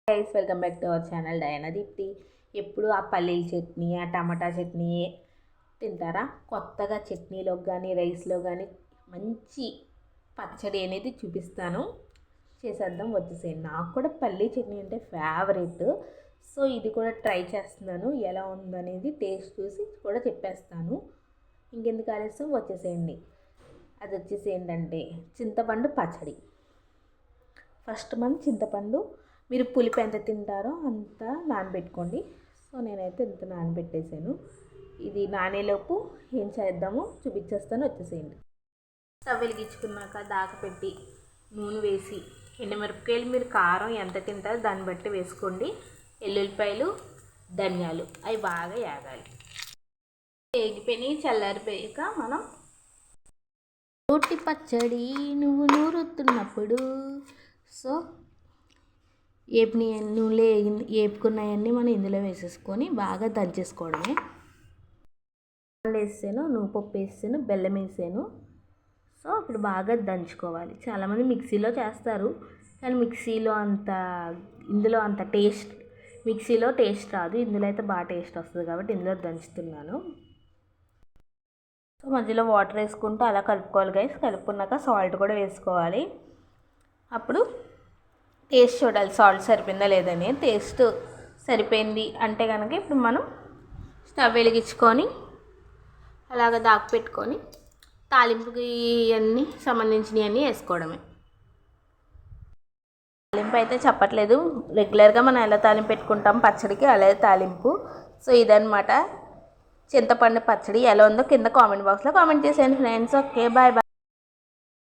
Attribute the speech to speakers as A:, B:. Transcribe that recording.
A: Guys welcome back to our channel Diana Deepti. ఎప్పుడు ఆ పల్లీల చట్నీ, ఆ టమాటా చట్నీ తింటారా? కొత్తగా చట్నీలో కానీ రైస్లో కానీ మంచి పచ్చడి అనేది చూపిస్తాను. చేసేద్దాం, వచ్చేసేయండి. నాకు కూడా పల్లీ చట్నీ అంటే ఫేవరెట్. సో ఇది కూడా ట్రై చేస్తున్నాను. ఎలా ఉందనేది టేస్ట్ చూసి కూడా చెప్పేస్తాను. ఇంకెందుకు ఆలస్యం, వచ్చేసేయండి. అది వచ్చేసి ఏంటంటే చింతపండు పచ్చడి. ఫస్ట్ మనం చింతపండు, మీరు పులుపు ఎంత తింటారో అంత నానబెట్టుకోండి. సో నేనైతే ఇంత నానబెట్టేసాను. ఇది నానేలోపు ఏం చేద్దామో చూపించేస్తాను, వచ్చేసేయండి. స్టవ్ వెలిగించుకున్నాక దాకపెట్టి నూనె వేసి ఎండుమిరపకాయలు మీరు కారం ఎంత తింటారో దాన్ని బట్టి వేసుకోండి. ఎల్లుల్లిపాయలు, ధనియాలు అవి బాగా వేగాలి. వేగిపోయి చల్లారిపోయాక మనం రోటి పచ్చడి నువ్వు నూరుతున్నప్పుడు సో నూనెలో వేపుకున్నాయన్నీ మనం ఇందులో వేసేసుకొని బాగా దంచేసుకోవడమే. వేసాను, నువ్వుపప్పు వేసాను, బెల్లం వేసాను. సో ఇప్పుడు బాగా దంచుకోవాలి. చాలామంది మిక్సీలో చేస్తారు, కానీ ఇందులో అంత టేస్ట్, మిక్సీలో టేస్ట్ రాదు. ఇందులో అయితే బాగా టేస్ట్ వస్తుంది కాబట్టి ఇందులో దంచుతున్నాను. సో మధ్యలో వాటర్ వేసుకుంటూ అలా కలుపుకోవాలి గైస్. కలుపుకున్నాక సాల్ట్ కూడా వేసుకోవాలి. అప్పుడు టేస్ట్ చూడాలి, సాల్ట్ సరిపోయిందా లేదని. టేస్ట్ సరిపోయింది అంటే కనుక ఇప్పుడు మనం స్టవ్ వెలిగించుకొని అలాగ దాచిపెట్టుకొని తాలింపుకి అన్నీ సంబంధించినవన్నీ వేసుకోవడమే. తాలింపు అయితే చెప్పట్లేదు, రెగ్యులర్గా మనం ఎలా తాలింపు పెట్టుకుంటాం పచ్చడికి అలాగే తాలింపు. సో ఇదనమాట చింతపండు పచ్చడి. ఎలా ఉందో కింద కామెంట్ బాక్స్లో కామెంట్ చేసేయండి ఫ్రెండ్స్. Okay, bye bye.